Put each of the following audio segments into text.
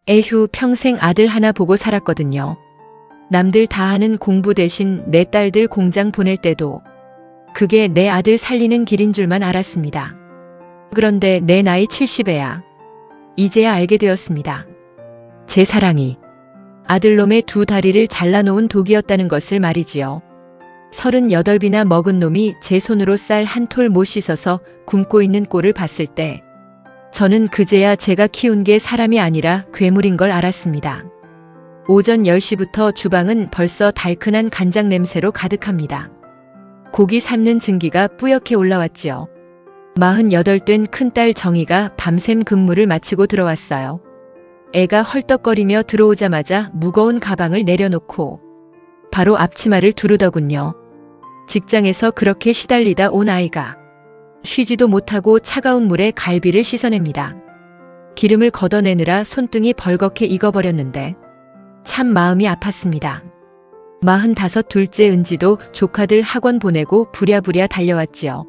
에휴, 평생 아들 하나 보고 살았거든요. 남들 다 하는 공부 대신 내 딸들 공장 보낼 때도 그게 내 아들 살리는 길인 줄만 알았습니다. 그런데 내 나이 70에야 이제야 알게 되었습니다. 제 사랑이 아들놈의 두 다리를 잘라놓은 독이었다는 것을 말이지요. 38이나 먹은 놈이 제 손으로 쌀 한 톨 못 씻어서 굶고 있는 꼴을 봤을 때 저는 그제야 제가 키운 게 사람이 아니라 괴물인 걸 알았습니다. 오전 10시부터 주방은 벌써 달큰한 간장 냄새로 가득합니다. 고기 삶는 증기가 뿌옇게 올라왔지요. 48 된 큰딸 정희가 밤샘 근무를 마치고 들어왔어요. 애가 헐떡거리며 들어오자마자 무거운 가방을 내려놓고 바로 앞치마를 두르더군요. 직장에서 그렇게 시달리다 온 아이가 쉬지도 못하고 차가운 물에 갈비를 씻어냅니다. 기름을 걷어내느라 손등이 벌겋게 익어버렸는데 참 마음이 아팠습니다. 45 둘째 은지도 조카들 학원 보내고 부랴부랴 달려왔지요.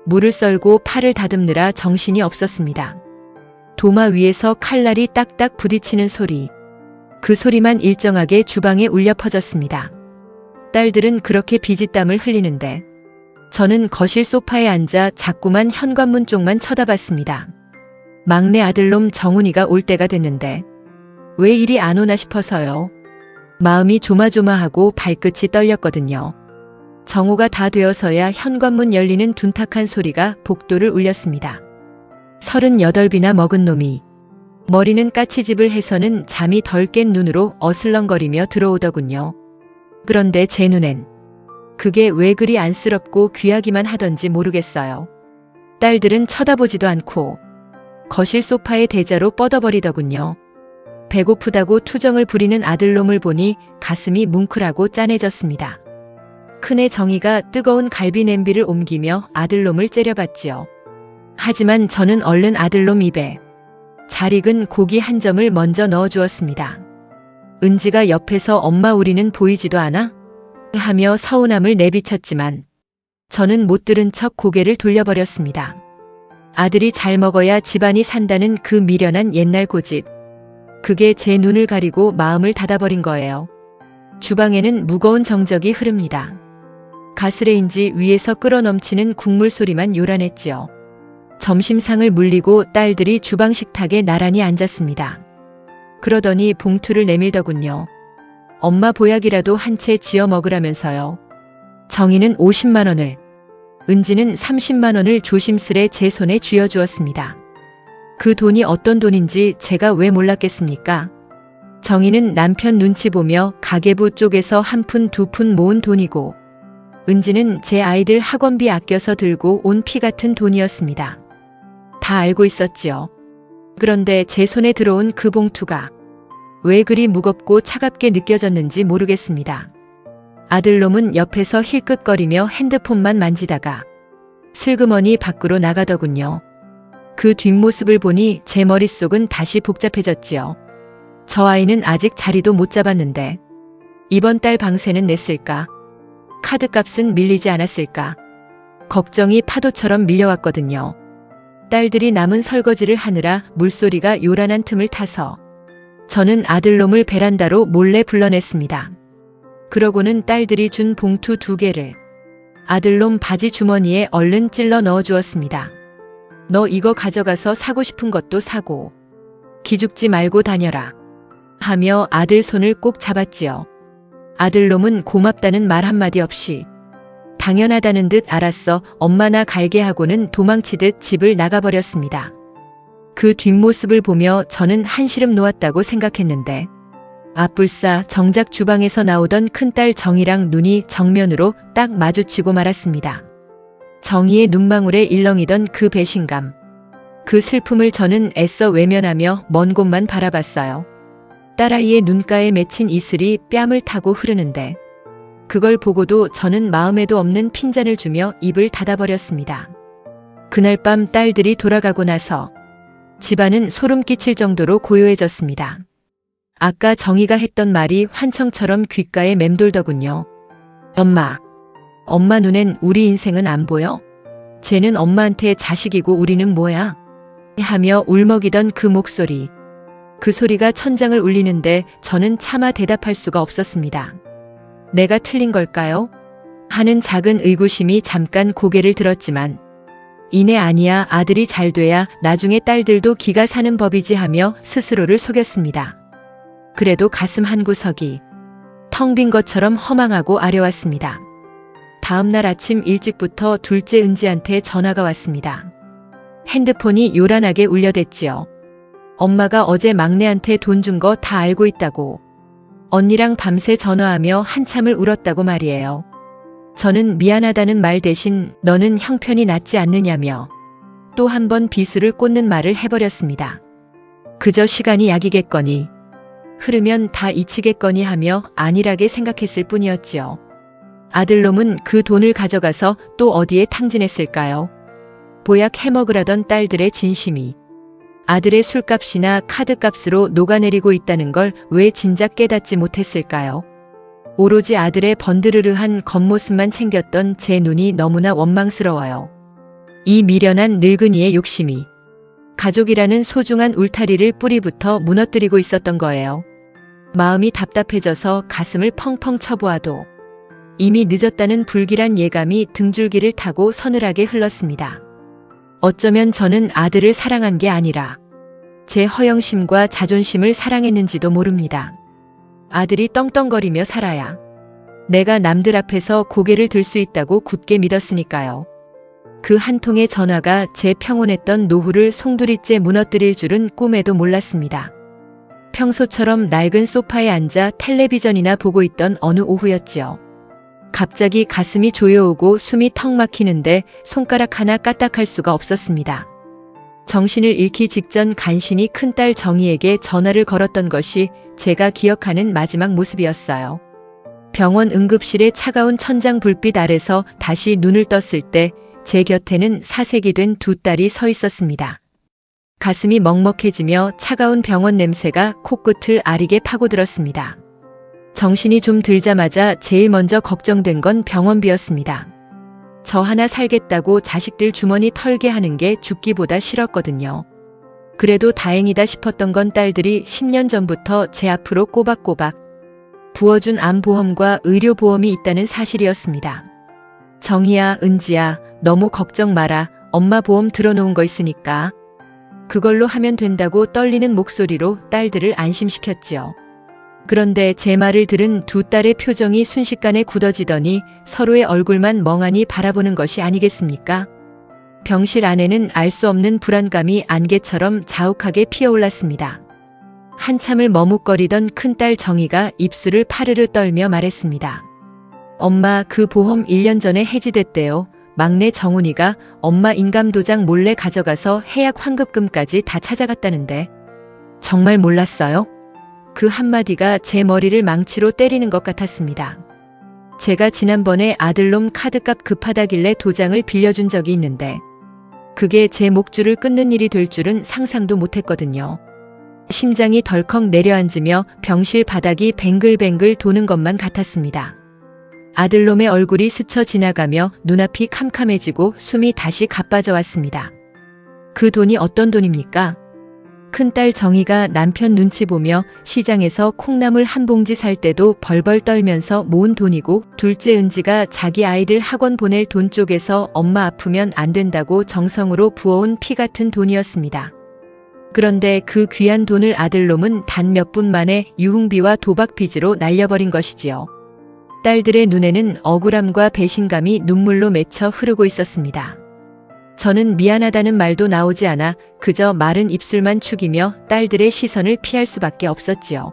물을 썰고 팔을 다듬느라 정신이 없었습니다. 도마 위에서 칼날이 딱딱 부딪히는 소리. 그 소리만 일정하게 주방에 울려 퍼졌습니다. 딸들은 그렇게 비지땀을 흘리는데 저는 거실 소파에 앉아 자꾸만 현관문 쪽만 쳐다봤습니다. 막내 아들놈 정훈이가 올 때가 됐는데 왜 이리 안 오나 싶어서요. 마음이 조마조마하고 발끝이 떨렸거든요. 정오가 다 되어서야 현관문 열리는 둔탁한 소리가 복도를 울렸습니다. 38이나 먹은 놈이 머리는 까치집을 해서는 잠이 덜 깬 눈으로 어슬렁거리며 들어오더군요. 그런데 제 눈엔 그게 왜 그리 안쓰럽고 귀하기만 하던지 모르겠어요. 딸들은 쳐다보지도 않고 거실 소파에 대자로 뻗어버리더군요. 배고프다고 투정을 부리는 아들놈을 보니 가슴이 뭉클하고 짠해졌습니다. 큰애 정희가 뜨거운 갈비 냄비를 옮기며 아들놈을 째려봤지요. 하지만 저는 얼른 아들놈 입에 잘 익은 고기 한 점을 먼저 넣어주었습니다. 은지가 옆에서 엄마 우리는 보이지도 않아? 하며 서운함을 내비쳤지만 저는 못 들은 척 고개를 돌려버렸습니다. 아들이 잘 먹어야 집안이 산다는 그 미련한 옛날 고집. 그게 제 눈을 가리고 마음을 닫아버린 거예요. 주방에는 무거운 정적이 흐릅니다. 가스레인지 위에서 끓어넘치는 국물 소리만 요란했지요. 점심상을 물리고 딸들이 주방 식탁에 나란히 앉았습니다. 그러더니 봉투를 내밀더군요. 엄마 보약이라도 한 채 지어 먹으라면서요. 정희는 50만 원을, 은지는 30만 원을 조심스레 제 손에 쥐어주었습니다. 그 돈이 어떤 돈인지 제가 왜 몰랐겠습니까? 정희는 남편 눈치 보며 가계부 쪽에서 한 푼 두 푼 모은 돈이고 은지는 제 아이들 학원비 아껴서 들고 온 피 같은 돈이었습니다. 다 알고 있었지요. 그런데 제 손에 들어온 그 봉투가 왜 그리 무겁고 차갑게 느껴졌는지 모르겠습니다. 아들놈은 옆에서 힐끗거리며 핸드폰만 만지다가 슬그머니 밖으로 나가더군요. 그 뒷모습을 보니 제 머릿속은 다시 복잡해졌지요. 저 아이는 아직 자리도 못 잡았는데 이번 달 방세는 냈을까? 카드값은 밀리지 않았을까? 걱정이 파도처럼 밀려왔거든요. 딸들이 남은 설거지를 하느라 물소리가 요란한 틈을 타서 저는 아들놈을 베란다로 몰래 불러냈습니다. 그러고는 딸들이 준 봉투 2개를 아들놈 바지 주머니에 얼른 찔러 넣어주었습니다. 너 이거 가져가서 사고 싶은 것도 사고 기죽지 말고 다녀라 하며 아들 손을 꼭 잡았지요. 아들놈은 고맙다는 말 한마디 없이 당연하다는 듯 알았어 엄마나 갈게 하고는 도망치듯 집을 나가버렸습니다. 그 뒷모습을 보며 저는 한시름 놓았다고 생각했는데 아뿔싸 정작 주방에서 나오던 큰딸 정희랑 눈이 정면으로 딱 마주치고 말았습니다. 정희의 눈망울에 일렁이던 그 배신감, 그 슬픔을 저는 애써 외면하며 먼 곳만 바라봤어요. 딸아이의 눈가에 맺힌 이슬이 뺨을 타고 흐르는데 그걸 보고도 저는 마음에도 없는 핀잔을 주며 입을 닫아버렸습니다. 그날 밤 딸들이 돌아가고 나서 집안은 소름 끼칠 정도로 고요해졌습니다. 아까 정희가 했던 말이 환청처럼 귓가에 맴돌더군요. 엄마 눈엔 우리 인생은 안 보여? 쟤는 엄마한테 자식이고 우리는 뭐야? 하며 울먹이던 그 목소리. 그 소리가 천장을 울리는데 저는 차마 대답할 수가 없었습니다. 내가 틀린 걸까요? 하는 작은 의구심이 잠깐 고개를 들었지만 이내 아니야 아들이 잘 돼야 나중에 딸들도 기가 사는 법이지 하며 스스로를 속였습니다. 그래도 가슴 한구석이 텅 빈 것처럼 허망하고 아려왔습니다. 다음 날 아침 일찍부터 둘째 은지한테 전화가 왔습니다. 핸드폰이 요란하게 울려댔지요. 엄마가 어제 막내한테 돈 준 거 다 알고 있다고. 언니랑 밤새 전화하며 한참을 울었다고 말이에요. 저는 미안하다는 말 대신 너는 형편이 낫지 않느냐며 또 한 번 비수를 꽂는 말을 해버렸습니다. 그저 시간이 약이겠거니 흐르면 다 잊히겠거니 하며 안일하게 생각했을 뿐이었지요. 아들놈은 그 돈을 가져가서 또 어디에 탕진했을까요? 보약 해먹으라던 딸들의 진심이 아들의 술값이나 카드값으로 녹아내리고 있다는 걸 왜 진작 깨닫지 못했을까요? 오로지 아들의 번드르르한 겉모습만 챙겼던 제 눈이 너무나 원망스러워요. 이 미련한 늙은이의 욕심이 가족이라는 소중한 울타리를 뿌리부터 무너뜨리고 있었던 거예요. 마음이 답답해져서 가슴을 펑펑 쳐보아도 이미 늦었다는 불길한 예감이 등줄기를 타고 서늘하게 흘렀습니다. 어쩌면 저는 아들을 사랑한 게 아니라 제 허영심과 자존심을 사랑했는지도 모릅니다. 아들이 떵떵거리며 살아야 내가 남들 앞에서 고개를 들 수 있다고 굳게 믿었으니까요. 그 한 통의 전화가 제 평온했던 노후를 송두리째 무너뜨릴 줄은 꿈에도 몰랐습니다. 평소처럼 낡은 소파에 앉아 텔레비전이나 보고 있던 어느 오후였지요. 갑자기 가슴이 조여오고 숨이 턱 막히는데 손가락 하나 까딱할 수가 없었습니다. 정신을 잃기 직전 간신히 큰딸 정희에게 전화를 걸었던 것이 제가 기억하는 마지막 모습이었어요. 병원 응급실의 차가운 천장 불빛 아래서 다시 눈을 떴을 때 제 곁에는 사색이 된 두 딸이 서 있었습니다. 가슴이 먹먹해지며 차가운 병원 냄새가 코끝을 아리게 파고들었습니다. 정신이 좀 들자마자 제일 먼저 걱정된 건 병원비였습니다. 저 하나 살겠다고 자식들 주머니 털게 하는 게 죽기보다 싫었거든요. 그래도 다행이다 싶었던 건 딸들이 10년 전부터 제 앞으로 꼬박꼬박 부어준 암보험과 의료보험이 있다는 사실이었습니다. 정희야, 은지야, 너무 걱정 마라. 엄마 보험 들어놓은 거 있으니까. 그걸로 하면 된다고 떨리는 목소리로 딸들을 안심시켰지요. 그런데 제 말을 들은 두 딸의 표정이 순식간에 굳어지더니 서로의 얼굴만 멍하니 바라보는 것이 아니겠습니까? 병실 안에는 알 수 없는 불안감이 안개처럼 자욱하게 피어올랐습니다. 한참을 머뭇거리던 큰딸 정희가 입술을 파르르 떨며 말했습니다. 엄마, 그 보험 1년 전에 해지됐대요. 막내 정훈이가 엄마 인감도장 몰래 가져가서 해약 환급금까지 다 찾아갔다는데. 정말 몰랐어요? 그 한마디가 제 머리를 망치로 때리는 것 같았습니다. 제가 지난번에 아들놈 카드값 급하다길래 도장을 빌려준 적이 있는데 그게 제 목줄을 끊는 일이 될 줄은 상상도 못했거든요. 심장이 덜컥 내려앉으며 병실 바닥이 뱅글뱅글 도는 것만 같았습니다. 아들놈의 얼굴이 스쳐 지나가며 눈앞이 캄캄해지고 숨이 다시 가빠져 왔습니다. 그 돈이 어떤 돈입니까? 큰딸 정희가 남편 눈치 보며 시장에서 콩나물 한 봉지 살 때도 벌벌 떨면서 모은 돈이고, 둘째 은지가 자기 아이들 학원 보낼 돈 쪽에서 엄마 아프면 안 된다고 정성으로 부어온 피 같은 돈이었습니다. 그런데 그 귀한 돈을 아들놈은 단 몇 분 만에 유흥비와 도박빚으로 날려버린 것이지요. 딸들의 눈에는 억울함과 배신감이 눈물로 맺혀 흐르고 있었습니다. 저는 미안하다는 말도 나오지 않아 그저 마른 입술만 축이며 딸들의 시선을 피할 수밖에 없었지요.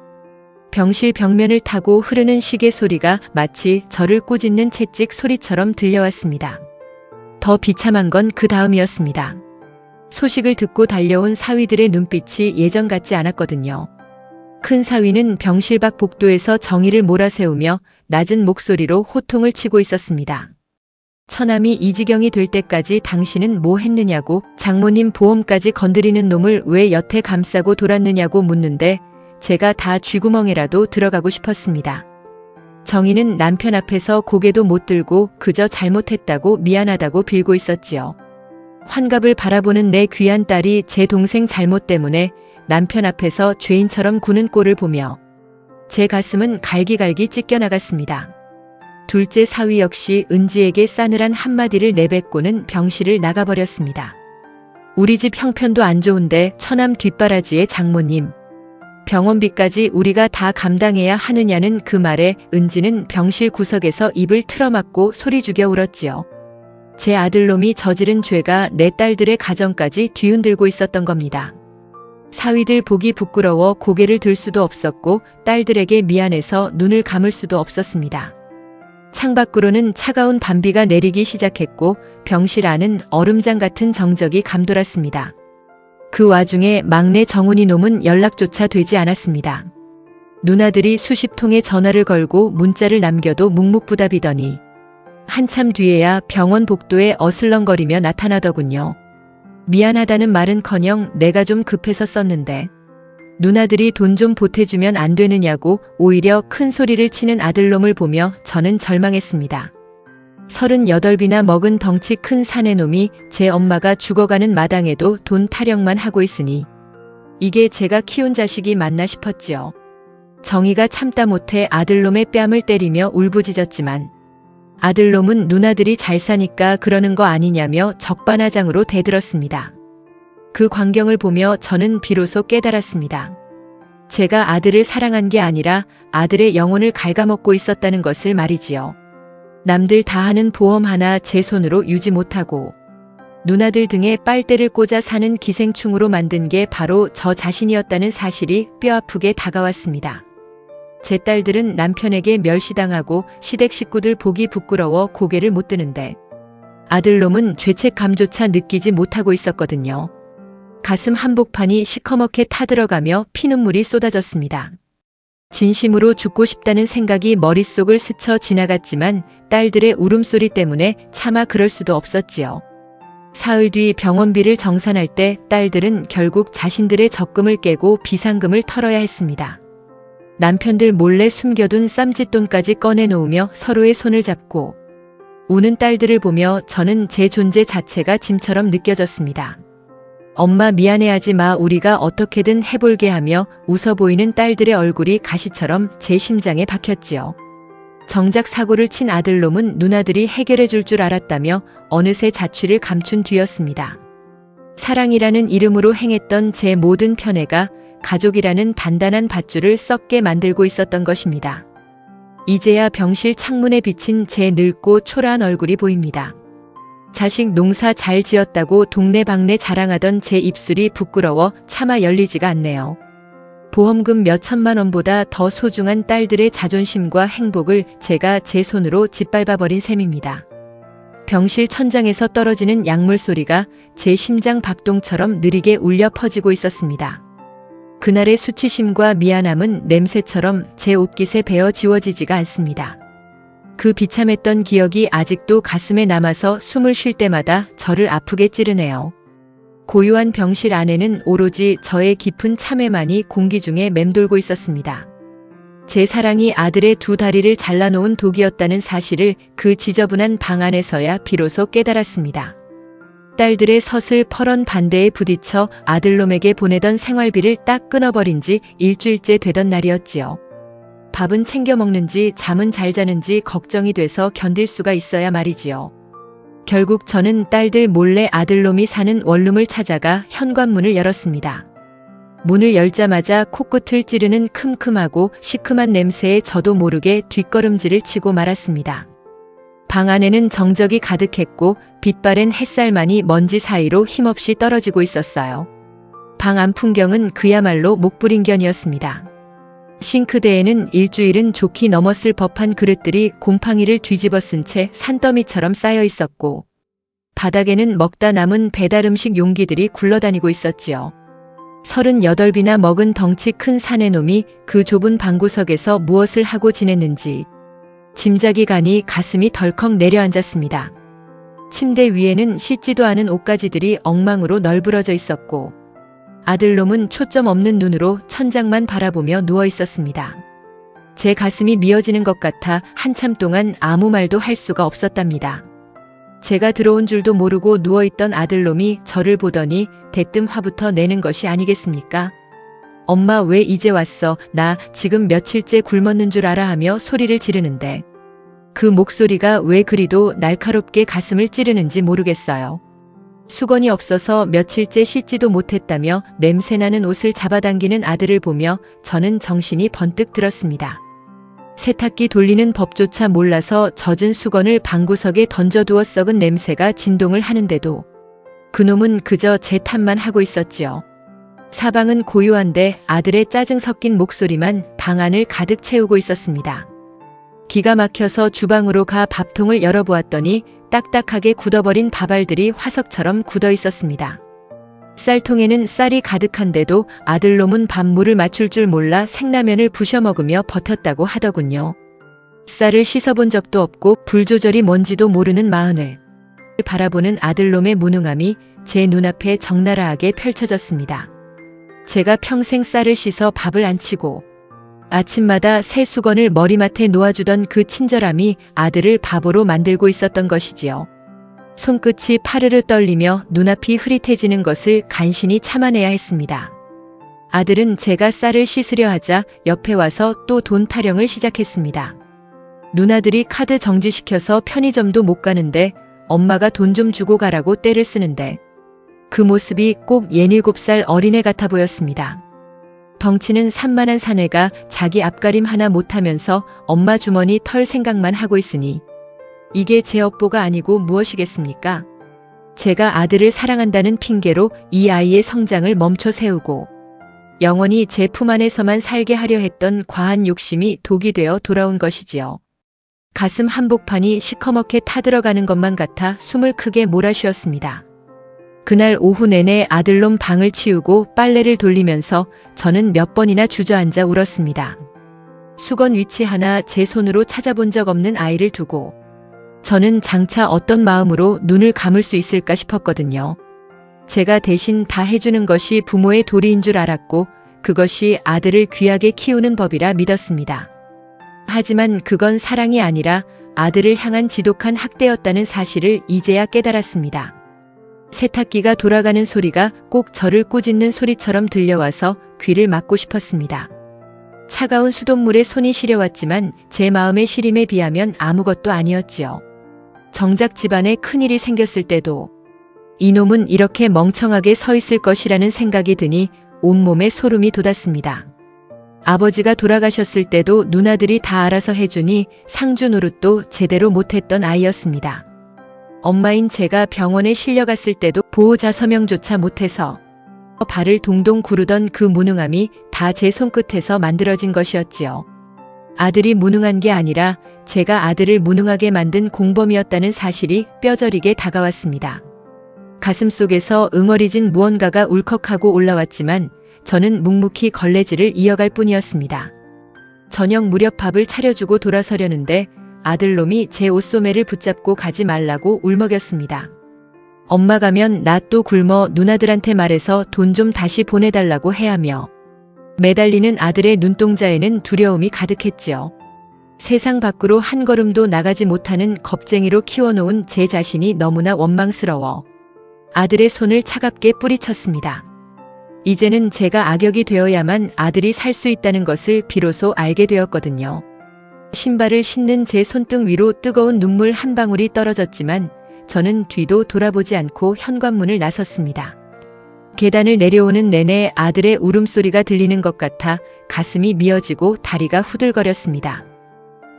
병실 벽면을 타고 흐르는 시계 소리가 마치 저를 꾸짖는 채찍 소리처럼 들려왔습니다. 더 비참한 건 그 다음이었습니다. 소식을 듣고 달려온 사위들의 눈빛이 예전 같지 않았거든요. 큰 사위는 병실 밖 복도에서 정의를 몰아세우며 낮은 목소리로 호통을 치고 있었습니다. 처남이 이 지경이 될 때까지 당신은 뭐 했느냐고, 장모님 보험까지 건드리는 놈을 왜 여태 감싸고 돌았느냐고 묻는데 제가 다 쥐구멍에라도 들어가고 싶었습니다. 정의는 남편 앞에서 고개도 못 들고 그저 잘못했다고 미안하다고 빌고 있었지요. 환갑을 바라보는 내 귀한 딸이 제 동생 잘못 때문에 남편 앞에서 죄인처럼 구는 꼴을 보며 제 가슴은 갈기갈기 찢겨나갔습니다. 둘째 사위 역시 은지에게 싸늘한 한마디를 내뱉고는 병실을 나가버렸습니다. 우리 집 형편도 안 좋은데 처남 뒷바라지의 장모님, 병원비까지 우리가 다 감당해야 하느냐는 그 말에 은지는 병실 구석에서 입을 틀어막고 소리 죽여 울었지요. 제 아들놈이 저지른 죄가 내 딸들의 가정까지 뒤흔들고 있었던 겁니다. 사위들 보기 부끄러워 고개를 들 수도 없었고 딸들에게 미안해서 눈을 감을 수도 없었습니다. 창밖으로는 차가운 밤비가 내리기 시작했고 병실 안은 얼음장 같은 정적이 감돌았습니다. 그 와중에 막내 정훈이 놈은 연락조차 되지 않았습니다. 누나들이 수십 통의 전화를 걸고 문자를 남겨도 묵묵부답이더니 한참 뒤에야 병원 복도에 어슬렁거리며 나타나더군요. 미안하다는 말은커녕 내가 좀 급해서 썼는데 누나들이 돈 좀 보태주면 안 되느냐고 오히려 큰 소리를 치는 아들놈을 보며 저는 절망했습니다. 38이나 먹은 덩치 큰 사내놈이 제 엄마가 죽어가는 마당에도 돈 타령만 하고 있으니 이게 제가 키운 자식이 맞나 싶었지요. 정의가 참다 못해 아들놈의 뺨을 때리며 울부짖었지만 아들놈은 누나들이 잘 사니까 그러는 거 아니냐며 적반하장으로 대들었습니다. 그 광경을 보며 저는 비로소 깨달았습니다. 제가 아들을 사랑한 게 아니라 아들의 영혼을 갉아먹고 있었다는 것을 말이지요. 남들 다 하는 보험 하나 제 손으로 유지 못하고 누나들 등에 빨대를 꽂아 사는 기생충으로 만든 게 바로 저 자신이었다는 사실이 뼈아프게 다가왔습니다. 제 딸들은 남편에게 멸시당하고 시댁 식구들 보기 부끄러워 고개를 못 드는데 아들놈은 죄책감조차 느끼지 못하고 있었거든요. 가슴 한복판이 시커멓게 타들어가며 피눈물이 쏟아졌습니다. 진심으로 죽고 싶다는 생각이 머릿속을 스쳐 지나갔지만 딸들의 울음소리 때문에 차마 그럴 수도 없었지요. 사흘 뒤 병원비를 정산할 때 딸들은 결국 자신들의 적금을 깨고 비상금을 털어야 했습니다. 남편들 몰래 숨겨둔 쌈짓돈까지 꺼내놓으며 서로의 손을 잡고 우는 딸들을 보며 저는 제 존재 자체가 짐처럼 느껴졌습니다. 엄마 미안해하지 마, 우리가 어떻게든 해볼게 하며 웃어 보이는 딸들의 얼굴이 가시처럼 제 심장에 박혔지요. 정작 사고를 친 아들놈은 누나들이 해결해 줄 줄 알았다며 어느새 자취를 감춘 뒤였습니다. 사랑이라는 이름으로 행했던 제 모든 편애가 가족이라는 단단한 밧줄을 썩게 만들고 있었던 것입니다. 이제야 병실 창문에 비친 제 늙고 초라한 얼굴이 보입니다. 자식 농사 잘 지었다고 동네방네 자랑하던 제 입술이 부끄러워 차마 열리지가 않네요. 보험금 몇 천만 원보다 더 소중한 딸들의 자존심과 행복을 제가 제 손으로 짓밟아버린 셈입니다. 병실 천장에서 떨어지는 약물 소리가 제 심장 박동처럼 느리게 울려 퍼지고 있었습니다. 그날의 수치심과 미안함은 냄새처럼 제 옷깃에 배어 지워지지가 않습니다. 그 비참했던 기억이 아직도 가슴에 남아서 숨을 쉴 때마다 저를 아프게 찌르네요. 고요한 병실 안에는 오로지 저의 깊은 참회만이 공기 중에 맴돌고 있었습니다. 제 사랑이 아들의 두 다리를 잘라놓은 독이었다는 사실을 그 지저분한 방 안에서야 비로소 깨달았습니다. 딸들의 서슬퍼런 반대에 부딪혀 아들놈에게 보내던 생활비를 딱 끊어버린 지 일주일째 되던 날이었지요. 밥은 챙겨 먹는지 잠은 잘 자는지 걱정이 돼서 견딜 수가 있어야 말이지요. 결국 저는 딸들 몰래 아들놈이 사는 원룸을 찾아가 현관문을 열었습니다. 문을 열자마자 코끝을 찌르는 큼큼하고 시큼한 냄새에 저도 모르게 뒷걸음질을 치고 말았습니다. 방 안에는 정적이 가득했고 빛바랜 햇살만이 먼지 사이로 힘없이 떨어지고 있었어요. 방 안 풍경은 그야말로 목불인견이었습니다. 싱크대에는 일주일은 좋게 넘었을 법한 그릇들이 곰팡이를 뒤집어 쓴 채 산더미처럼 쌓여 있었고 바닥에는 먹다 남은 배달음식 용기들이 굴러다니고 있었지요. 38이나 먹은 덩치 큰 사내놈이 그 좁은 방구석에서 무엇을 하고 지냈는지 짐작이 가니 가슴이 덜컥 내려앉았습니다. 침대 위에는 씻지도 않은 옷가지들이 엉망으로 널브러져 있었고 아들놈은 초점 없는 눈으로 천장만 바라보며 누워 있었습니다. 제 가슴이 미어지는 것 같아 한참 동안 아무 말도 할 수가 없었답니다. 제가 들어온 줄도 모르고 누워있던 아들놈이 저를 보더니 대뜸 화부터 내는 것이 아니겠습니까? 엄마 왜 이제 왔어? 나 지금 며칠째 굶었는 줄 알아 하며 소리를 지르는데 그 목소리가 왜 그리도 날카롭게 가슴을 찌르는지 모르겠어요. 수건이 없어서 며칠째 씻지도 못했다며 냄새나는 옷을 잡아당기는 아들을 보며 저는 정신이 번뜩 들었습니다. 세탁기 돌리는 법조차 몰라서 젖은 수건을 방구석에 던져두어 썩은 냄새가 진동을 하는데도 그놈은 그저 제 탓만 하고 있었지요. 사방은 고요한데 아들의 짜증 섞인 목소리만 방 안을 가득 채우고 있었습니다. 기가 막혀서 주방으로 가 밥통을 열어보았더니 딱딱하게 굳어버린 밥알들이 화석처럼 굳어 있었습니다. 쌀통에는 쌀이 가득한데도 아들놈은 밥물을 맞출 줄 몰라 생라면을 부셔 먹으며 버텼다고 하더군요. 쌀을 씻어본 적도 없고 불 조절이 뭔지도 모르는 마흔을 바라보는 아들놈의 무능함이 제 눈앞에 적나라하게 펼쳐졌습니다. 제가 평생 쌀을 씻어 밥을 안 치고 아침마다 새 수건을 머리맡에 놓아주던 그 친절함이 아들을 바보로 만들고 있었던 것이지요. 손끝이 파르르 떨리며 눈앞이 흐릿해지는 것을 간신히 참아내야 했습니다. 아들은 제가 쌀을 씻으려 하자 옆에 와서 또 돈 타령을 시작했습니다. 누나들이 카드 정지시켜서 편의점도 못 가는데 엄마가 돈 좀 주고 가라고 떼를 쓰는데 그 모습이 꼭 67살 어린애 같아 보였습니다. 덩치는 산만한 사내가 자기 앞가림 하나 못하면서 엄마 주머니 털 생각만 하고 있으니 이게 제 업보가 아니고 무엇이겠습니까? 제가 아들을 사랑한다는 핑계로 이 아이의 성장을 멈춰 세우고 영원히 제 품 안에서만 살게 하려 했던 과한 욕심이 독이 되어 돌아온 것이지요. 가슴 한복판이 시커멓게 타들어가는 것만 같아 숨을 크게 몰아쉬었습니다. 그날 오후 내내 아들놈 방을 치우고 빨래를 돌리면서 저는 몇 번이나 주저앉아 울었습니다. 수건 위치 하나 제 손으로 찾아본 적 없는 아이를 두고 저는 장차 어떤 마음으로 눈을 감을 수 있을까 싶었거든요. 제가 대신 다 해주는 것이 부모의 도리인 줄 알았고 그것이 아들을 귀하게 키우는 법이라 믿었습니다. 하지만 그건 사랑이 아니라 아들을 향한 지독한 학대였다는 사실을 이제야 깨달았습니다. 세탁기가 돌아가는 소리가 꼭 저를 꾸짖는 소리처럼 들려와서 귀를 막고 싶었습니다. 차가운 수돗물에 손이 시려왔지만 제 마음의 시림에 비하면 아무것도 아니었지요. 정작 집안에 큰일이 생겼을 때도 이놈은 이렇게 멍청하게 서 있을 것이라는 생각이 드니 온몸에 소름이 돋았습니다. 아버지가 돌아가셨을 때도 누나들이 다 알아서 해주니 상주 노릇도 제대로 못했던 아이였습니다. 엄마인 제가 병원에 실려갔을 때도 보호자 서명조차 못해서 발을 동동 구르던 그 무능함이 다 제 손끝에서 만들어진 것이었지요. 아들이 무능한 게 아니라 제가 아들을 무능하게 만든 공범이었다는 사실이 뼈저리게 다가왔습니다. 가슴속에서 응어리진 무언가가 울컥하고 올라왔지만 저는 묵묵히 걸레질을 이어갈 뿐이었습니다. 저녁 무렵 밥을 차려주고 돌아서려는데 아들놈이 제 옷소매를 붙잡고 가지 말라고 울먹였습니다. 엄마 가면 나 또 굶어 누나들한테 말해서 돈 좀 다시 보내달라고 해야며 매달리는 아들의 눈동자에는 두려움이 가득했지요. 세상 밖으로 한 걸음도 나가지 못하는 겁쟁이로 키워놓은 제 자신이 너무나 원망스러워 아들의 손을 차갑게 뿌리쳤습니다. 이제는 제가 악역이 되어야만 아들이 살 수 있다는 것을 비로소 알게 되었거든요. 신발을 신는 제 손등 위로 뜨거운 눈물 한 방울이 떨어졌지만 저는 뒤도 돌아보지 않고 현관문을 나섰습니다. 계단을 내려오는 내내 아들의 울음소리가 들리는 것 같아 가슴이 미어지고 다리가 후들거렸습니다.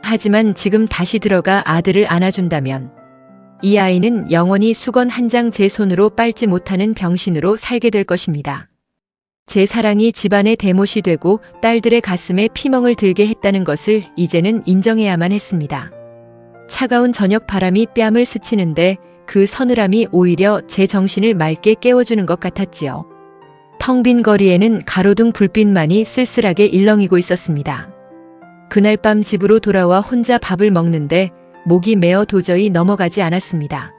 하지만 지금 다시 들어가 아들을 안아준다면 이 아이는 영원히 수건 한 장 제 손으로 빨지 못하는 병신으로 살게 될 것입니다. 제 사랑이 집안의 대못이 되고 딸들의 가슴에 피멍을 들게 했다는 것을 이제는 인정해야만 했습니다. 차가운 저녁 바람이 뺨을 스치는데 그 서늘함이 오히려 제 정신을 맑게 깨워주는 것 같았지요. 텅 빈 거리에는 가로등 불빛만이 쓸쓸하게 일렁이고 있었습니다. 그날 밤 집으로 돌아와 혼자 밥을 먹는데 목이 메어 도저히 넘어가지 않았습니다.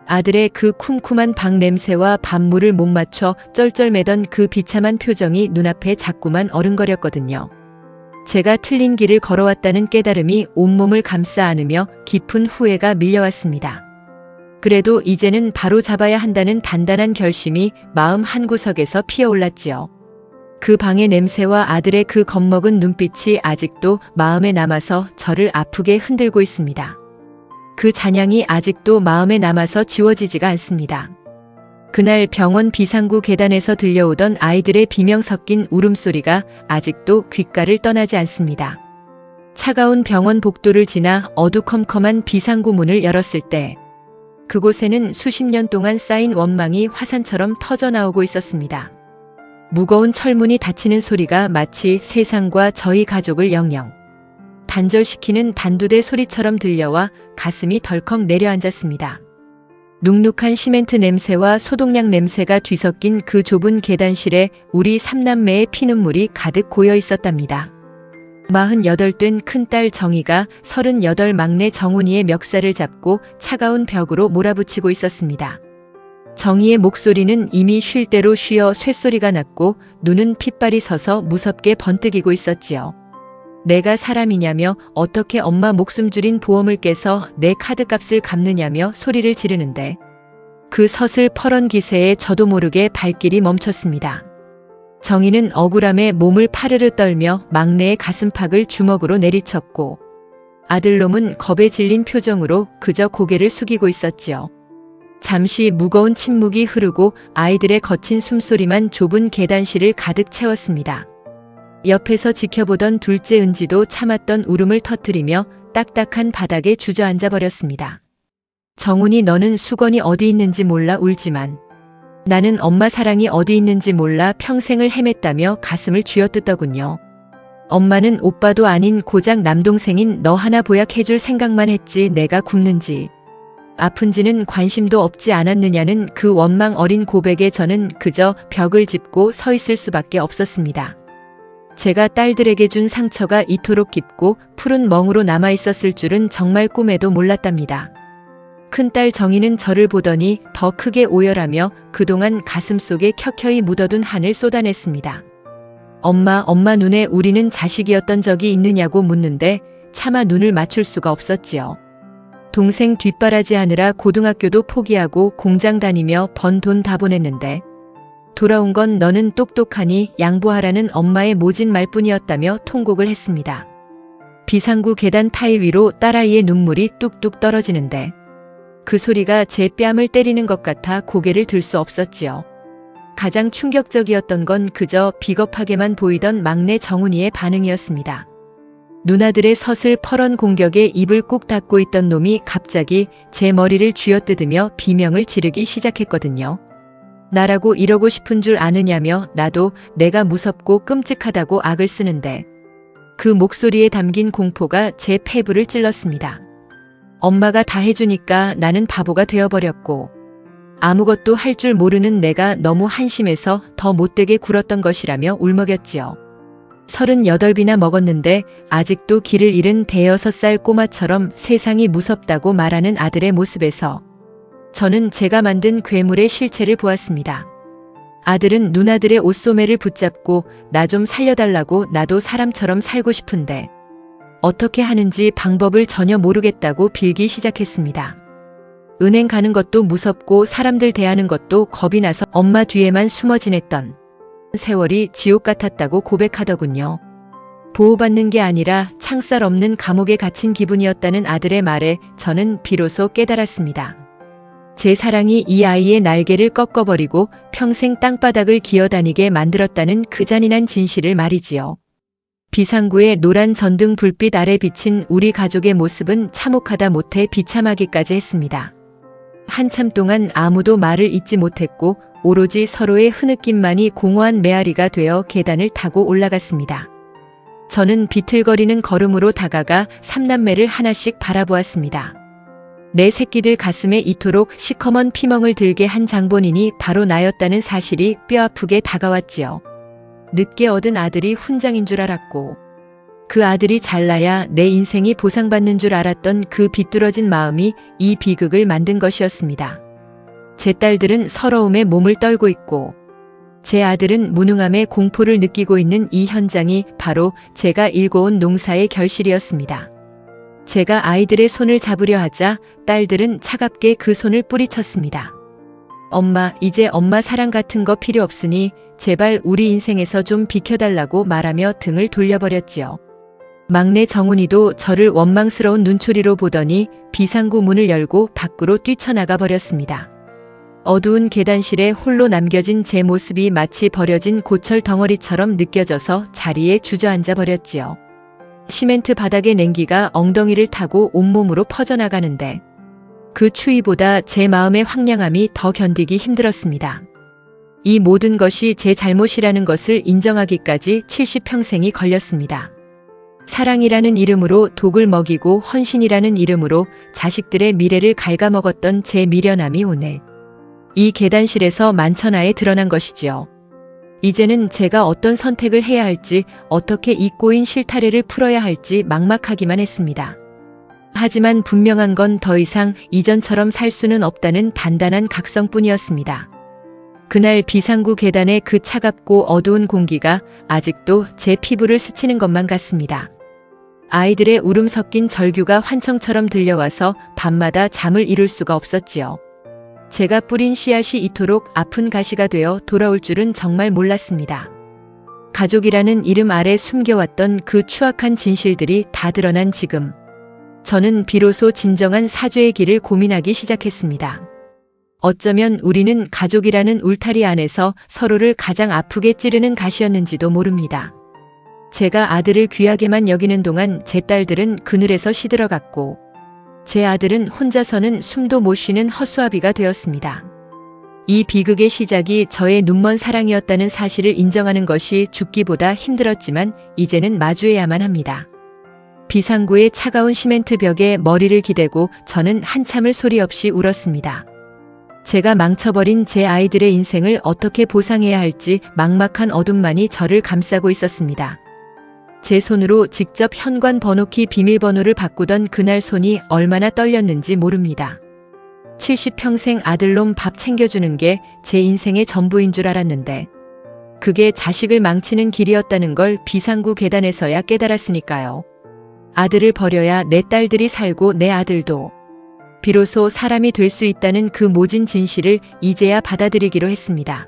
아들의 그 쿰쿰한 방 냄새와 밥물을 못 맞춰 쩔쩔매던 그 비참한 표정이 눈앞에 자꾸만 어른거렸거든요. 제가 틀린 길을 걸어왔다는 깨달음이 온몸을 감싸 안으며 깊은 후회가 밀려왔습니다. 그래도 이제는 바로 잡아야 한다는 단단한 결심이 마음 한구석에서 피어올랐지요. 그 방의 냄새와 아들의 그 겁먹은 눈빛이 아직도 마음에 남아서 저를 아프게 흔들고 있습니다. 그 잔향이 아직도 마음에 남아서 지워지지가 않습니다. 그날 병원 비상구 계단에서 들려오던 아이들의 비명 섞인 울음소리가 아직도 귓가를 떠나지 않습니다. 차가운 병원 복도를 지나 어두컴컴한 비상구 문을 열었을 때 그곳에는 수십 년 동안 쌓인 원망이 화산처럼 터져나오고 있었습니다. 무거운 철문이 닫히는 소리가 마치 세상과 저희 가족을 영영 단절시키는 단두대 소리처럼 들려와 가슴이 덜컥 내려앉았습니다. 눅눅한 시멘트 냄새와 소독약 냄새가 뒤섞인 그 좁은 계단실에 우리 삼남매의 피눈물이 가득 고여 있었답니다. 48 된 큰딸 정희가 38 막내 정훈이의 멱살을 잡고 차가운 벽으로 몰아붙이고 있었습니다. 정희의 목소리는 이미 쉴 대로 쉬어 쇳소리가 났고 눈은 핏발이 서서 무섭게 번뜩이고 있었지요. 내가 사람이냐며 어떻게 엄마 목숨 줄인 보험을 깨서 내 카드값을 갚느냐며 소리를 지르는데 그 서슬퍼런 기세에 저도 모르게 발길이 멈췄습니다. 정희는 억울함에 몸을 파르르 떨며 막내의 가슴팍을 주먹으로 내리쳤고 아들놈은 겁에 질린 표정으로 그저 고개를 숙이고 있었지요. 잠시 무거운 침묵이 흐르고 아이들의 거친 숨소리만 좁은 계단실을 가득 채웠습니다. 옆에서 지켜보던 둘째 은지도 참았던 울음을 터뜨리며 딱딱한 바닥에 주저앉아 버렸습니다. 정훈이 너는 수건이 어디 있는지 몰라 울지만 나는 엄마 사랑이 어디 있는지 몰라 평생을 헤맸다며 가슴을 쥐어뜯더군요. 엄마는 오빠도 아닌 고작 남동생인 너 하나 보약해줄 생각만 했지 내가 굶는지 아픈지는 관심도 없지 않았느냐는 그 원망 어린 고백에 저는 그저 벽을 짚고 서 있을 수밖에 없었습니다. 제가 딸들에게 준 상처가 이토록 깊고 푸른 멍으로 남아있었을 줄은 정말 꿈에도 몰랐답니다. 큰딸 정희는 저를 보더니 더 크게 오열하며 그동안 가슴속에 켜켜이 묻어둔 한을 쏟아냈습니다. 엄마 눈에 우리는 자식이었던 적이 있느냐고 묻는데 차마 눈을 맞출 수가 없었지요. 동생 뒷바라지하느라 고등학교도 포기하고 공장 다니며 번 돈 다 보냈는데 돌아온 건 너는 똑똑하니 양보하라는 엄마의 모진 말뿐이었다며 통곡을 했습니다. 비상구 계단 타일 위로 딸아이의 눈물이 뚝뚝 떨어지는데 그 소리가 제 뺨을 때리는 것 같아 고개를 들 수 없었지요. 가장 충격적이었던 건 그저 비겁하게만 보이던 막내 정훈이의 반응이었습니다. 누나들의 서슬퍼런 공격에 입을 꾹 닫고 있던 놈이 갑자기 제 머리를 쥐어뜯으며 비명을 지르기 시작했거든요. 나라고 이러고 싶은 줄 아느냐며 나도 내가 무섭고 끔찍하다고 악을 쓰는데 그 목소리에 담긴 공포가 제 폐부를 찔렀습니다. 엄마가 다 해주니까 나는 바보가 되어버렸고 아무것도 할 줄 모르는 내가 너무 한심해서 더 못되게 굴었던 것이라며 울먹였지요. 38이나 먹었는데 아직도 길을 잃은 대여섯 살 꼬마처럼 세상이 무섭다고 말하는 아들의 모습에서 저는 제가 만든 괴물의 실체를 보았습니다. 아들은 누나들의 옷소매를 붙잡고 나 좀 살려달라고 나도 사람처럼 살고 싶은데 어떻게 하는지 방법을 전혀 모르겠다고 빌기 시작했습니다. 은행 가는 것도 무섭고 사람들 대하는 것도 겁이 나서 엄마 뒤에만 숨어 지냈던 세월이 지옥 같았다고 고백하더군요. 보호받는 게 아니라 창살 없는 감옥에 갇힌 기분이었다는 아들의 말에 저는 비로소 깨달았습니다. 제 사랑이 이 아이의 날개를 꺾어버리고 평생 땅바닥을 기어다니게 만들었다는 그 잔인한 진실을 말이지요. 비상구의 노란 전등 불빛 아래 비친 우리 가족의 모습은 참혹하다 못해 비참하기까지 했습니다. 한참 동안 아무도 말을 잇지 못했고 오로지 서로의 흐느낌만이 공허한 메아리가 되어 계단을 타고 올라갔습니다. 저는 비틀거리는 걸음으로 다가가 삼남매를 하나씩 바라보았습니다. 내 새끼들 가슴에 이토록 시커먼 피멍을 들게 한 장본인이 바로 나였다는 사실이 뼈아프게 다가왔지요. 늦게 얻은 아들이 훈장인 줄 알았고 그 아들이 잘나야 내 인생이 보상받는 줄 알았던 그 비뚤어진 마음이 이 비극을 만든 것이었습니다. 제 딸들은 서러움에 몸을 떨고 있고 제 아들은 무능함에 공포를 느끼고 있는 이 현장이 바로 제가 일궈온 농사의 결실이었습니다. 제가 아이들의 손을 잡으려 하자 딸들은 차갑게 그 손을 뿌리쳤습니다. 엄마, 이제 엄마 사랑 같은 거 필요 없으니 제발 우리 인생에서 좀 비켜달라고 말하며 등을 돌려버렸지요. 막내 정훈이도 저를 원망스러운 눈초리로 보더니 비상구 문을 열고 밖으로 뛰쳐나가 버렸습니다. 어두운 계단실에 홀로 남겨진 제 모습이 마치 버려진 고철 덩어리처럼 느껴져서 자리에 주저앉아 버렸지요. 시멘트 바닥의 냉기가 엉덩이를 타고 온몸으로 퍼져나가는데 그 추위보다 제 마음의 황량함이 더 견디기 힘들었습니다. 이 모든 것이 제 잘못이라는 것을 인정하기까지 70평생이 걸렸습니다. 사랑이라는 이름으로 독을 먹이고 헌신이라는 이름으로 자식들의 미래를 갉아먹었던 제 미련함이 오늘 이 계단실에서 만천하에 드러난 것이지요. 이제는 제가 어떤 선택을 해야 할지, 어떻게 이 꼬인 실타래를 풀어야 할지 막막하기만 했습니다. 하지만 분명한 건 더 이상 이전처럼 살 수는 없다는 단단한 각성뿐이었습니다. 그날 비상구 계단의 그 차갑고 어두운 공기가 아직도 제 피부를 스치는 것만 같습니다. 아이들의 울음 섞인 절규가 환청처럼 들려와서 밤마다 잠을 이룰 수가 없었지요. 제가 뿌린 씨앗이 이토록 아픈 가시가 되어 돌아올 줄은 정말 몰랐습니다. 가족이라는 이름 아래 숨겨왔던 그 추악한 진실들이 다 드러난 지금, 저는 비로소 진정한 사죄의 길을 고민하기 시작했습니다. 어쩌면 우리는 가족이라는 울타리 안에서 서로를 가장 아프게 찌르는 가시였는지도 모릅니다. 제가 아들을 귀하게만 여기는 동안 제 딸들은 그늘에서 시들어갔고, 제 아들은 혼자서는 숨도 못 쉬는 허수아비가 되었습니다. 이 비극의 시작이 저의 눈먼 사랑이었다는 사실을 인정하는 것이 죽기보다 힘들었지만 이제는 마주해야만 합니다. 비상구의 차가운 시멘트 벽에 머리를 기대고 저는 한참을 소리 없이 울었습니다. 제가 망쳐버린 제 아이들의 인생을 어떻게 보상해야 할지 막막한 어둠만이 저를 감싸고 있었습니다. 제 손으로 직접 현관 번호키 비밀번호를 바꾸던 그날 손이 얼마나 떨렸는지 모릅니다. 70평생 아들놈 밥 챙겨주는 게 제 인생의 전부인 줄 알았는데 그게 자식을 망치는 길이었다는 걸 비상구 계단에서야 깨달았으니까요. 아들을 버려야 내 딸들이 살고 내 아들도 비로소 사람이 될 수 있다는 그 모진 진실을 이제야 받아들이기로 했습니다.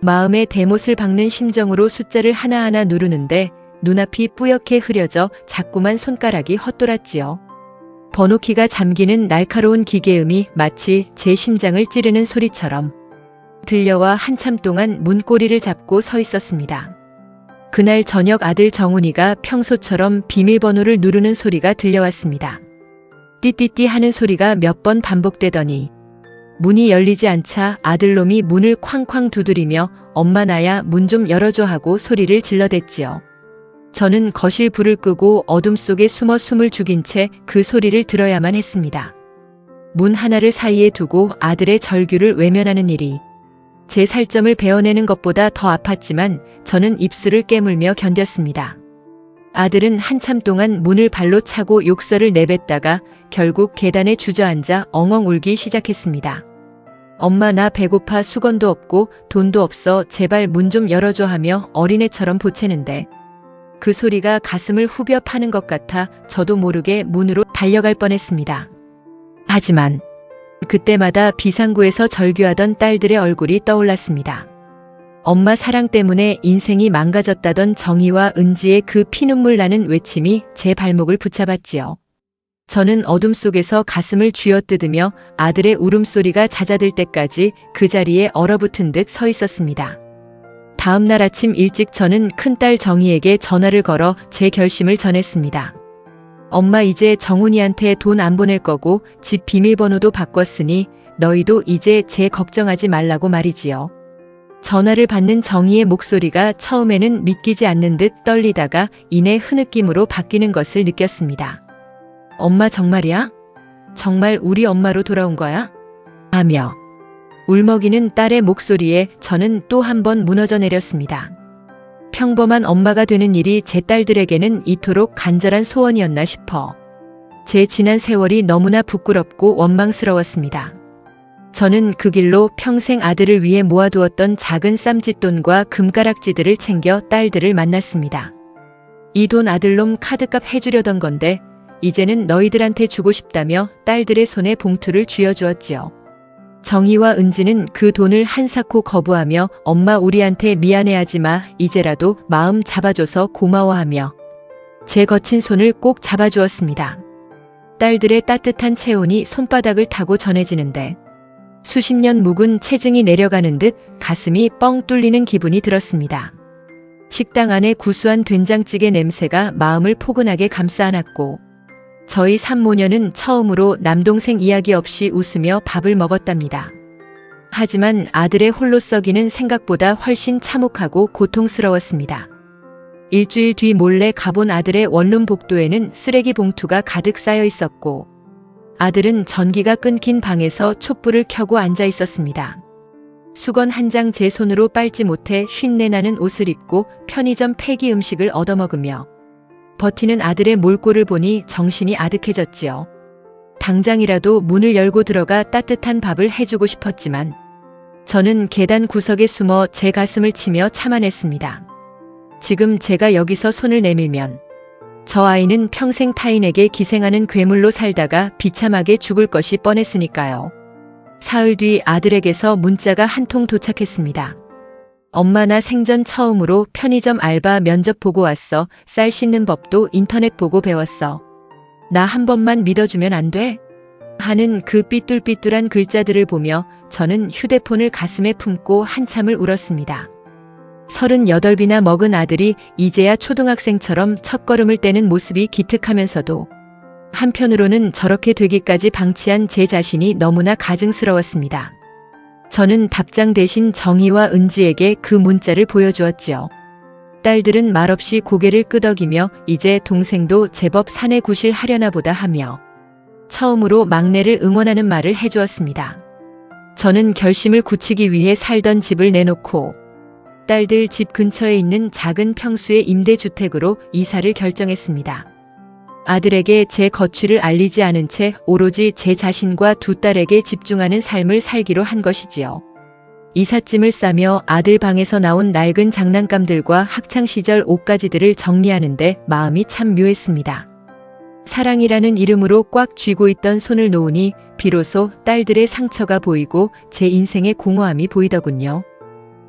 마음에 대못을 박는 심정으로 숫자를 하나하나 누르는데 눈앞이 뿌옇게 흐려져 자꾸만 손가락이 헛돌았지요. 번호키가 잠기는 날카로운 기계음이 마치 제 심장을 찌르는 소리처럼 들려와 한참 동안 문고리를 잡고 서 있었습니다. 그날 저녁 아들 정훈이가 평소처럼 비밀번호를 누르는 소리가 들려왔습니다. 띠띠띠 하는 소리가 몇 번 반복되더니 문이 열리지 않자 아들놈이 문을 쾅쾅 두드리며 엄마 나야 문 좀 열어줘 하고 소리를 질러댔지요. 저는 거실 불을 끄고 어둠 속에 숨어 숨을 죽인 채 그 소리를 들어야만 했습니다. 문 하나를 사이에 두고 아들의 절규를 외면하는 일이 제 살점을 베어내는 것보다 더 아팠지만 저는 입술을 깨물며 견뎠습니다. 아들은 한참 동안 문을 발로 차고 욕설을 내뱉다가 결국 계단에 주저앉아 엉엉 울기 시작했습니다. 엄마 나 배고파 수건도 없고 돈도 없어 제발 문 좀 열어줘 하며 어린애처럼 보채는데 그 소리가 가슴을 후벼 파는 것 같아 저도 모르게 문으로 달려갈 뻔했습니다. 하지만 그때마다 비상구에서 절규하던 딸들의 얼굴이 떠올랐습니다. 엄마 사랑 때문에 인생이 망가졌다던 정희와 은지의 그 피눈물 나는 외침이 제 발목을 붙잡았지요. 저는 어둠 속에서 가슴을 쥐어뜯으며 아들의 울음소리가 잦아들 때까지 그 자리에 얼어붙은 듯 서 있었습니다. 다음 날 아침 일찍 저는 큰딸 정희에게 전화를 걸어 제 결심을 전했습니다. 엄마 이제 정훈이한테 돈 안 보낼 거고 집 비밀번호도 바꿨으니 너희도 이제 제 걱정하지 말라고 말이지요. 전화를 받는 정희의 목소리가 처음에는 믿기지 않는 듯 떨리다가 이내 흐느낌으로 바뀌는 것을 느꼈습니다. 엄마 정말이야? 정말 우리 엄마로 돌아온 거야? 하며 울먹이는 딸의 목소리에 저는 또 한 번 무너져 내렸습니다. 평범한 엄마가 되는 일이 제 딸들에게는 이토록 간절한 소원이었나 싶어 제 지난 세월이 너무나 부끄럽고 원망스러웠습니다. 저는 그 길로 평생 아들을 위해 모아두었던 작은 쌈짓돈과 금가락지들을 챙겨 딸들을 만났습니다. 이 돈 아들놈 카드값 해주려던 건데 이제는 너희들한테 주고 싶다며 딸들의 손에 봉투를 쥐어주었지요. 정희와 은지는 그 돈을 한사코 거부하며 엄마 우리한테 미안해하지 마, 이제라도 마음 잡아줘서 고마워하며 제 거친 손을 꼭 잡아주었습니다. 딸들의 따뜻한 체온이 손바닥을 타고 전해지는데 수십 년 묵은 체증이 내려가는 듯 가슴이 뻥 뚫리는 기분이 들었습니다. 식당 안에 구수한 된장찌개 냄새가 마음을 포근하게 감싸 안았고 저희 산모녀는 처음으로 남동생 이야기 없이 웃으며 밥을 먹었답니다. 하지만 아들의 홀로 썩이는 생각보다 훨씬 참혹하고 고통스러웠습니다. 일주일 뒤 몰래 가본 아들의 원룸 복도에는 쓰레기 봉투가 가득 쌓여 있었고 아들은 전기가 끊긴 방에서 촛불을 켜고 앉아 있었습니다. 수건 한 장 제 손으로 빨지 못해 쉰내 나는 옷을 입고 편의점 폐기 음식을 얻어먹으며 버티는 아들의 몰골을 보니 정신이 아득해졌지요. 당장이라도 문을 열고 들어가 따뜻한 밥을 해주고 싶었지만 저는 계단 구석에 숨어 제 가슴을 치며 참아냈습니다. 지금 제가 여기서 손을 내밀면 저 아이는 평생 타인에게 기생하는 괴물로 살다가 비참하게 죽을 것이 뻔했으니까요. 사흘 뒤 아들에게서 문자가 한 통 도착했습니다. 엄마 나 생전 처음으로 편의점 알바 면접 보고 왔어. 쌀 씻는 법도 인터넷 보고 배웠어. 나 한 번만 믿어주면 안 돼? 하는 그 삐뚤삐뚤한 글자들을 보며 저는 휴대폰을 가슴에 품고 한참을 울었습니다. 38이나 먹은 아들이 이제야 초등학생처럼 첫걸음을 떼는 모습이 기특하면서도 한편으로는 저렇게 되기까지 방치한 제 자신이 너무나 가증스러웠습니다. 저는 답장 대신 정희와 은지에게 그 문자를 보여주었지요. 딸들은 말없이 고개를 끄덕이며 이제 동생도 제법 사내 구실하려나 보다 하며 처음으로 막내를 응원하는 말을 해주었습니다. 저는 결심을 굳히기 위해 살던 집을 내놓고 딸들 집 근처에 있는 작은 평수의 임대주택으로 이사를 결정했습니다. 아들에게 제 거취를 알리지 않은 채 오로지 제 자신과 두 딸에게 집중하는 삶을 살기로 한 것이지요. 이삿짐을 싸며 아들 방에서 나온 낡은 장난감들과 학창시절 옷가지들을 정리하는데 마음이 참 묘했습니다. 사랑이라는 이름으로 꽉 쥐고 있던 손을 놓으니 비로소 딸들의 상처가 보이고 제 인생의 공허함이 보이더군요.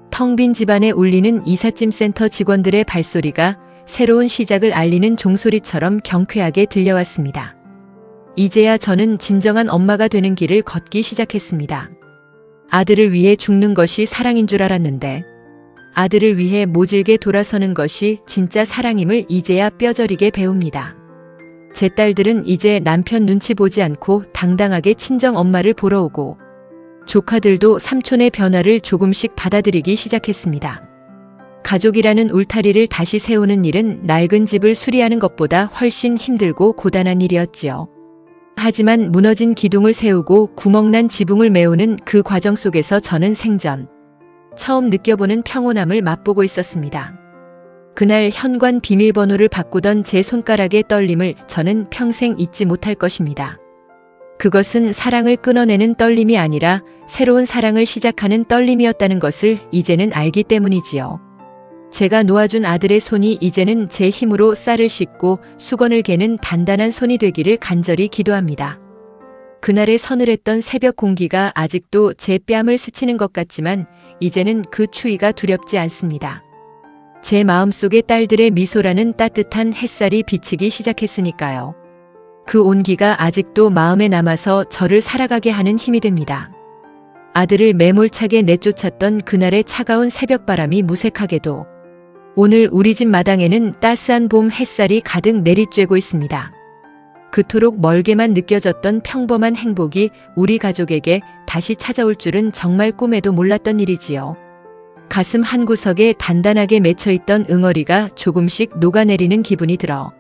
텅 빈 집안에 울리는 이삿짐 센터 직원들의 발소리가 새로운 시작을 알리는 종소리처럼 경쾌하게 들려왔습니다. 이제야 저는 진정한 엄마가 되는 길을 걷기 시작했습니다. 아들을 위해 죽는 것이 사랑인 줄 알았는데 아들을 위해 모질게 돌아서는 것이 진짜 사랑임을 이제야 뼈저리게 배웁니다. 제 딸들은 이제 남편 눈치 보지 않고 당당하게 친정 엄마를 보러 오고 조카들도 삼촌의 변화를 조금씩 받아들이기 시작했습니다. 가족이라는 울타리를 다시 세우는 일은 낡은 집을 수리하는 것보다 훨씬 힘들고 고단한 일이었지요. 하지만 무너진 기둥을 세우고 구멍난 지붕을 메우는 그 과정 속에서 저는 생전 처음 느껴보는 평온함을 맛보고 있었습니다. 그날 현관 비밀번호를 바꾸던 제 손가락의 떨림을 저는 평생 잊지 못할 것입니다. 그것은 사랑을 끊어내는 떨림이 아니라 새로운 사랑을 시작하는 떨림이었다는 것을 이제는 알기 때문이지요. 제가 놓아준 아들의 손이 이제는 제 힘으로 쌀을 씻고 수건을 개는 단단한 손이 되기를 간절히 기도합니다. 그날의 서늘했던 새벽 공기가 아직도 제 뺨을 스치는 것 같지만 이제는 그 추위가 두렵지 않습니다. 제 마음속에 딸들의 미소라는 따뜻한 햇살이 비치기 시작했으니까요. 그 온기가 아직도 마음에 남아서 저를 살아가게 하는 힘이 됩니다. 아들을 매몰차게 내쫓았던 그날의 차가운 새벽바람이 무색하게도 오늘 우리 집 마당에는 따스한 봄 햇살이 가득 내리쬐고 있습니다. 그토록 멀게만 느껴졌던 평범한 행복이 우리 가족에게 다시 찾아올 줄은 정말 꿈에도 몰랐던 일이지요. 가슴 한구석에 단단하게 맺혀있던 응어리가 조금씩 녹아내리는 기분이 들어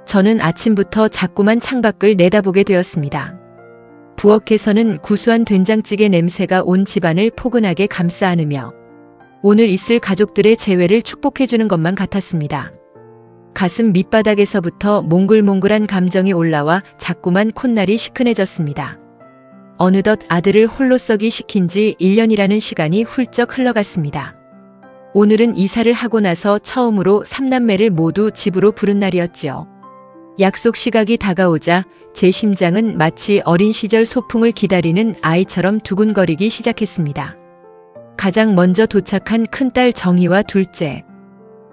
저는 아침부터 자꾸만 창밖을 내다보게 되었습니다. 부엌에서는 구수한 된장찌개 냄새가 온 집안을 포근하게 감싸 안으며 오늘 있을 가족들의 재회를 축복해주는 것만 같았습니다. 가슴 밑바닥에서부터 몽글몽글한 감정이 올라와 자꾸만 콧날이 시큰해졌습니다. 어느덧 아들을 홀로 썩이 시킨 지 1년이라는 시간이 훌쩍 흘러갔습니다. 오늘은 이사를 하고 나서 처음으로 3남매를 모두 집으로 부른 날이었지요. 약속 시각이 다가오자 제 심장은 마치 어린 시절 소풍을 기다리는 아이처럼 두근거리기 시작했습니다. 가장 먼저 도착한 큰딸 정희와 둘째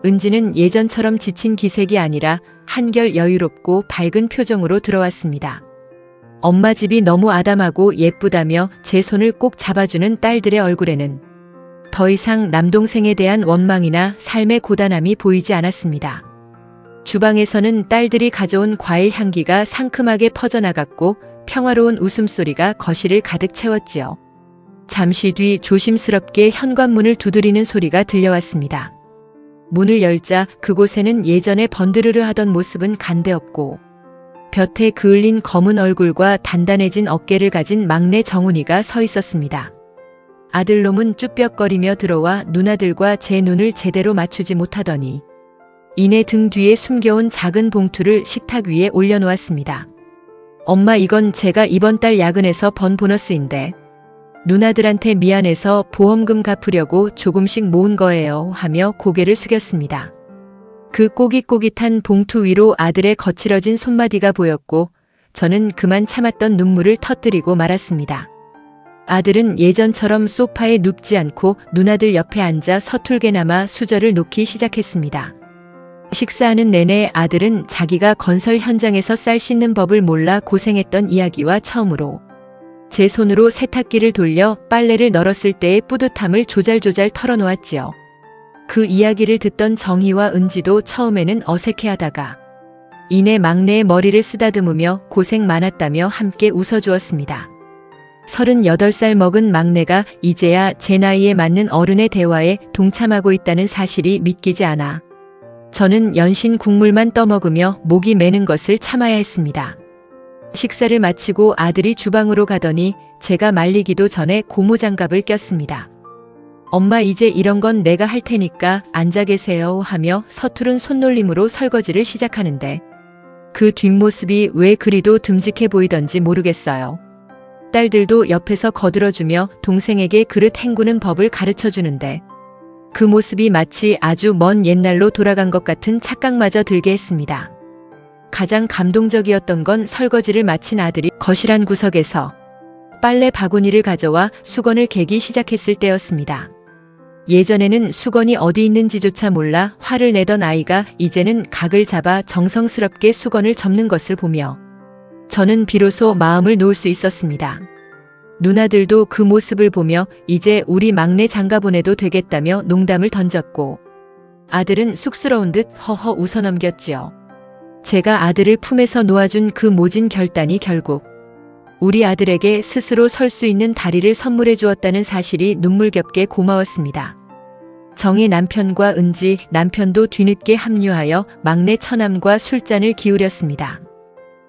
은지는 예전처럼 지친 기색이 아니라 한결 여유롭고 밝은 표정으로 들어왔습니다. 엄마 집이 너무 아담하고 예쁘다며 제 손을 꼭 잡아주는 딸들의 얼굴에는 더 이상 남동생에 대한 원망이나 삶의 고단함이 보이지 않았습니다. 주방에서는 딸들이 가져온 과일 향기가 상큼하게 퍼져나갔고 평화로운 웃음소리가 거실을 가득 채웠지요. 잠시 뒤 조심스럽게 현관문을 두드리는 소리가 들려왔습니다. 문을 열자 그곳에는 예전에 번드르르 하던 모습은 간데없고 볕에 그을린 검은 얼굴과 단단해진 어깨를 가진 막내 정훈이가 서 있었습니다. 아들놈은 쭈뼛거리며 들어와 누나들과 제 눈을 제대로 맞추지 못하더니 이내 등 뒤에 숨겨온 작은 봉투를 식탁 위에 올려놓았습니다. 엄마, 이건 제가 이번 달 야근에서 번 보너스인데 누나들한테 미안해서 보험금 갚으려고 조금씩 모은 거예요 하며 고개를 숙였습니다. 그 꼬깃꼬깃한 봉투 위로 아들의 거칠어진 손마디가 보였고 저는 그만 참았던 눈물을 터뜨리고 말았습니다. 아들은 예전처럼 소파에 눕지 않고 누나들 옆에 앉아 서툴게나마 수저를 놓기 시작했습니다. 식사하는 내내 아들은 자기가 건설 현장에서 쌀 씻는 법을 몰라 고생했던 이야기와 처음으로 제 손으로 세탁기를 돌려 빨래를 널었을 때의 뿌듯함을 조잘조잘 털어놓았지요. 그 이야기를 듣던 정희와 은지도 처음에는 어색해하다가 이내 막내의 머리를 쓰다듬으며 고생 많았다며 함께 웃어주었습니다. 38살 먹은 막내가 이제야 제 나이에 맞는 어른의 대화에 동참하고 있다는 사실이 믿기지 않아 저는 연신 국물만 떠먹으며 목이 메는 것을 참아야 했습니다. 식사를 마치고 아들이 주방으로 가더니 제가 말리기도 전에 고무장갑을 꼈습니다. 엄마, 이제 이런 건 내가 할 테니까 앉아 계세요 하며 서투른 손놀림으로 설거지를 시작하는데 그 뒷모습이 왜 그리도 듬직해 보이던지 모르겠어요. 딸들도 옆에서 거들어주며 동생에게 그릇 헹구는 법을 가르쳐주는데 그 모습이 마치 아주 먼 옛날로 돌아간 것 같은 착각마저 들게 했습니다. 가장 감동적이었던 건 설거지를 마친 아들이 거실 한 구석에서 빨래 바구니를 가져와 수건을 개기 시작했을 때였습니다. 예전에는 수건이 어디 있는지조차 몰라 화를 내던 아이가 이제는 각을 잡아 정성스럽게 수건을 접는 것을 보며 저는 비로소 마음을 놓을 수 있었습니다. 누나들도 그 모습을 보며 이제 우리 막내 장가보내도 되겠다며 농담을 던졌고 아들은 쑥스러운 듯 허허 웃어넘겼지요. 제가 아들을 품에서 놓아준 그 모진 결단이 결국 우리 아들에게 스스로 설 수 있는 다리를 선물해 주었다는 사실이 눈물겹게 고마웠습니다. 정의 남편과 은지 남편도 뒤늦게 합류하여 막내 처남과 술잔을 기울였습니다.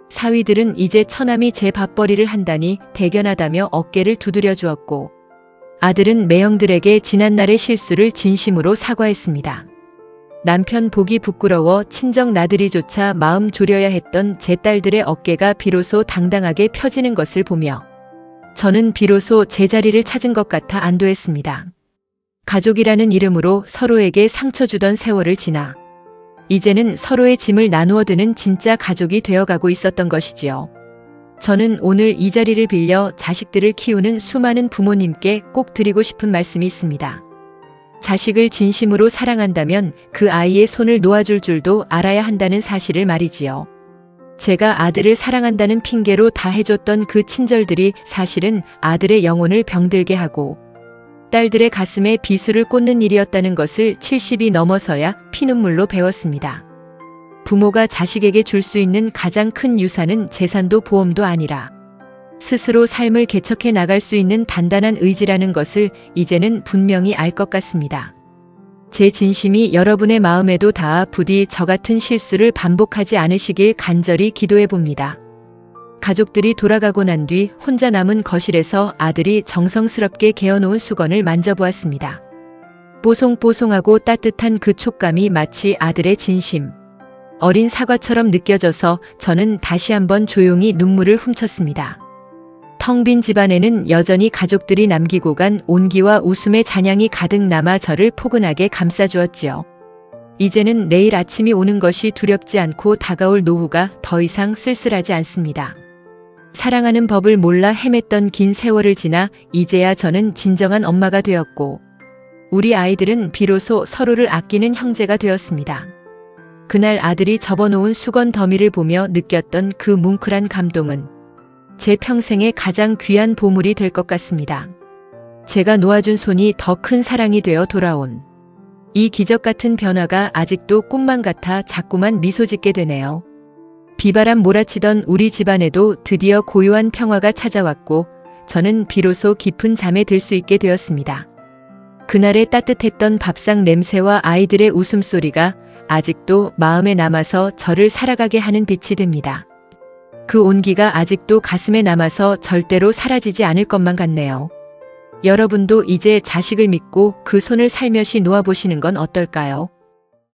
사위들은 이제 처남이 제 밥벌이를 한다니 대견하다며 어깨를 두드려 주었고 아들은 매형들에게 지난날의 실수를 진심으로 사과했습니다. 남편 보기 부끄러워 친정 나들이조차 마음 졸여야 했던 제 딸들의 어깨가 비로소 당당하게 펴지는 것을 보며 저는 비로소 제 자리를 찾은 것 같아 안도했습니다. 가족이라는 이름으로 서로에게 상처 주던 세월을 지나 이제는 서로의 짐을 나누어 드는 진짜 가족이 되어가고 있었던 것이지요. 저는 오늘 이 자리를 빌려 자식들을 키우는 수많은 부모님께 꼭 드리고 싶은 말씀이 있습니다. 자식을 진심으로 사랑한다면 그 아이의 손을 놓아줄 줄도 알아야 한다는 사실을 말이지요. 제가 아들을 사랑한다는 핑계로 다 해줬던 그 친절들이 사실은 아들의 영혼을 병들게 하고 딸들의 가슴에 비수를 꽂는 일이었다는 것을 70이 넘어서야 피눈물로 배웠습니다. 부모가 자식에게 줄 수 있는 가장 큰 유산은 재산도 보험도 아니라 스스로 삶을 개척해 나갈 수 있는 단단한 의지라는 것을 이제는 분명히 알 것 같습니다. 제 진심이 여러분의 마음에도 닿아 부디 저 같은 실수를 반복하지 않으시길 간절히 기도해 봅니다. 가족들이 돌아가고 난 뒤 혼자 남은 거실에서 아들이 정성스럽게 개어놓은 수건을 만져보았습니다. 뽀송뽀송하고 따뜻한 그 촉감이 마치 아들의 진심, 어린 사과처럼 느껴져서 저는 다시 한번 조용히 눈물을 훔쳤습니다. 텅 빈 집안에는 여전히 가족들이 남기고 간 온기와 웃음의 잔향이 가득 남아 저를 포근하게 감싸주었지요. 이제는 내일 아침이 오는 것이 두렵지 않고 다가올 노후가 더 이상 쓸쓸하지 않습니다. 사랑하는 법을 몰라 헤맸던 긴 세월을 지나 이제야 저는 진정한 엄마가 되었고 우리 아이들은 비로소 서로를 아끼는 형제가 되었습니다. 그날 아들이 접어놓은 수건 더미를 보며 느꼈던 그 뭉클한 감동은 제 평생의 가장 귀한 보물이 될 것 같습니다. 제가 놓아준 손이 더 큰 사랑이 되어 돌아온 이 기적 같은 변화가 아직도 꿈만 같아 자꾸만 미소 짓게 되네요. 비바람 몰아치던 우리 집안에도 드디어 고요한 평화가 찾아왔고 저는 비로소 깊은 잠에 들 수 있게 되었습니다. 그날의 따뜻했던 밥상 냄새와 아이들의 웃음소리가 아직도 마음에 남아서 저를 살아가게 하는 빛이 됩니다. 그 온기가 아직도 가슴에 남아서 절대로 사라지지 않을 것만 같네요. 여러분도 이제 자식을 믿고 그 손을 살며시 놓아보시는 건 어떨까요?